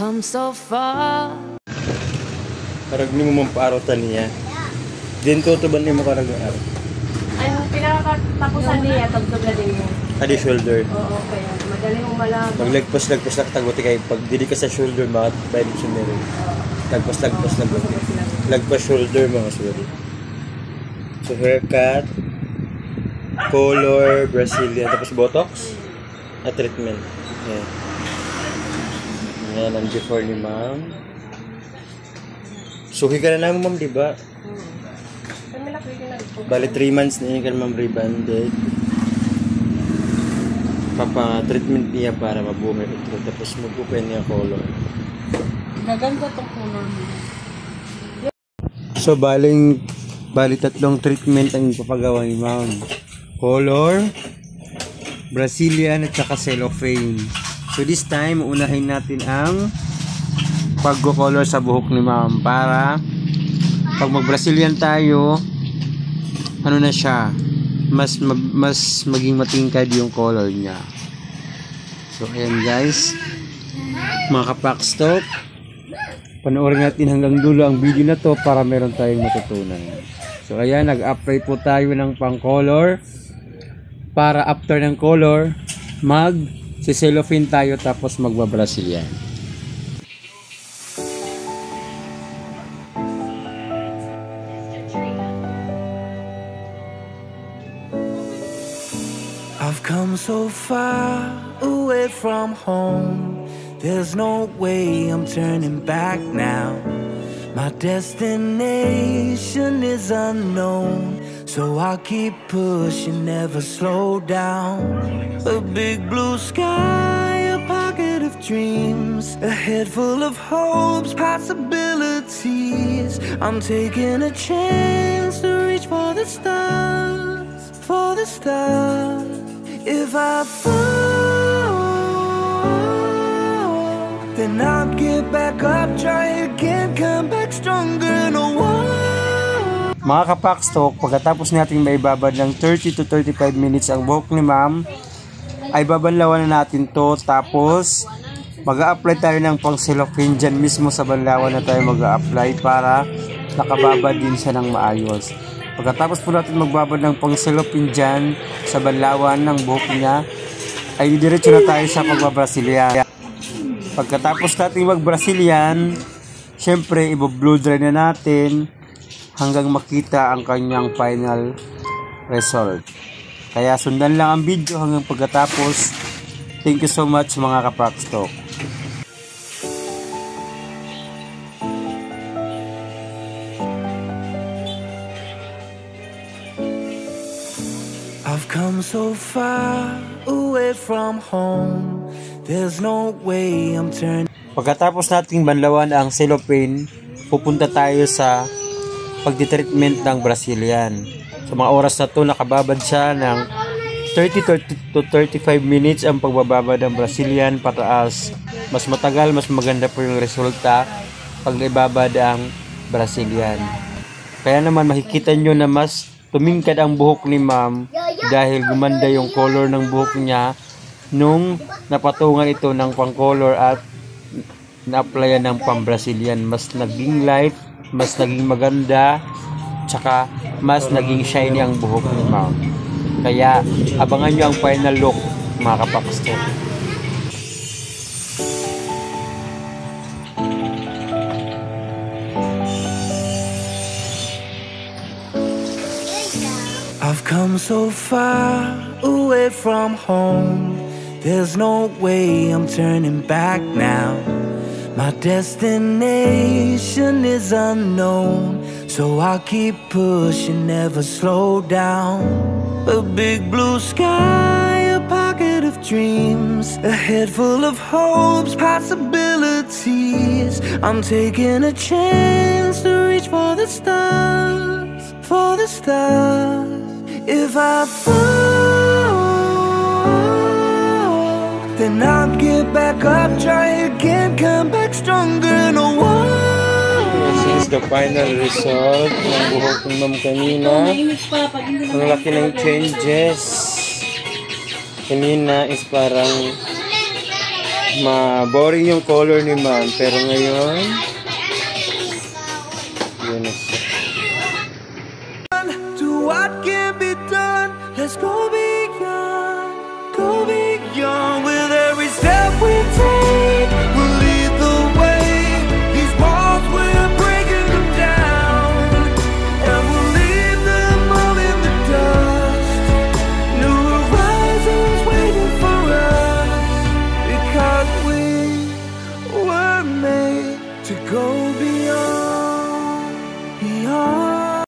come so far. Karag ni mo mamparotan niya. Din ko to ba ni mo karag araw? Ang pinakatapusan niya tugtog na din mo. Adi shoulder. Oo, kaya madali mong malaman. Pag lagpas lang taguti kay pag dili ka sa shoulder mga vibe siya meron. Lagpas shoulder mga sorry. So haircut, color, Brazilian, tapos botox at treatment. Yan. Yan ang before ni ma'am. Suhi ka na naman ma'am, diba? Bali 3 months na yun ka ma'am rebanded. Papa-treatment niya para mabuhay ito. Tapos mag-open niya color. Gaganda tong color mo. So bali 3 treatment ang ipapagawa ni ma'am. Color, Brazilian at saka cellophane. So this time, unahin natin ang pag-color sa buhok ni ma'am para pag mag-Brazilian tayo, ano na siya, mas maging matingkad yung color niya. So ayan guys, mga kapakstok, panoorin natin hanggang dulo ang video na to para meron tayong matutunan. So ayan, nag-apply po tayo ng pang-color para after ng color mag-cellophane tayo tapos magba-Brazilian. I've come so far away from home. There's no way I'm turning back now. My destination is unknown, so I'll keep pushing, never slow down. A big blue sky, a pocket of dreams, a head full of hopes, possibilities. I'm taking a chance to reach for the stars, for the stars. If I fall, then I'll get back up, try again, come back stronger, no one. Mga kapakstok, pagkatapos natin maibabad ng 30 to 35 minutes ang buhok ni ma'am, ay babanlawan na natin to. Tapos mag-a-apply tayo ng pang cellophane dyan mismo sa banlawan na tayo mag-a-apply para nakababad din siya ng maayos. Pagkatapos po natin magbabad ng pang cellophane dyan sa banlawan ng buhok niya, ay diretso na tayo sa pagba-Brazilian. Pagkatapos natin mag-Brazilian, syempre i-blow dry na natin hanggang makita ang kanyang final result. Kaya sundan lang ang video hanggang pagkatapos. Thank you so much mga kapakstok. I've come so far away from home. There's no way I'm turning. Pagkatapos nating banlawan ang cellophane, pupunta tayo sa pagdi-treatment ng Brazilian. Sa mga oras na to, nakababad siya ng 30 to 35 minutes ang pagbababad ng Brazilian pataas. Mas matagal, mas maganda po yung resulta pag naibabad ang Brazilian. Kaya naman makikita nyo na mas tumingkad ang buhok ni ma'am dahil gumanda yung color ng buhok niya nung napatungan ito ng pang-color at na-applyan ng pang-Brazilian. Mas naging light, mas naging maganda, tsaka mas naging shiny ang buhok ni ma'am. Kaya abangan nyo ang final look mga kapakstok. I've come so far away from home. There's no way I'm turning back now. My destination is unknown, so I'll keep pushing, never slow down. A big blue sky, a pocket of dreams, a head full of hopes, possibilities. I'm taking a chance to reach for the stars, for the stars. If I fall, then I'll get back up, try again, come back stronger, no one. This is the final result ng buhok ng ma'am kanina. Ang laki ng changes. Kanina is parang Ma-boring yung color ni ma'am. Pero ngayon, yun.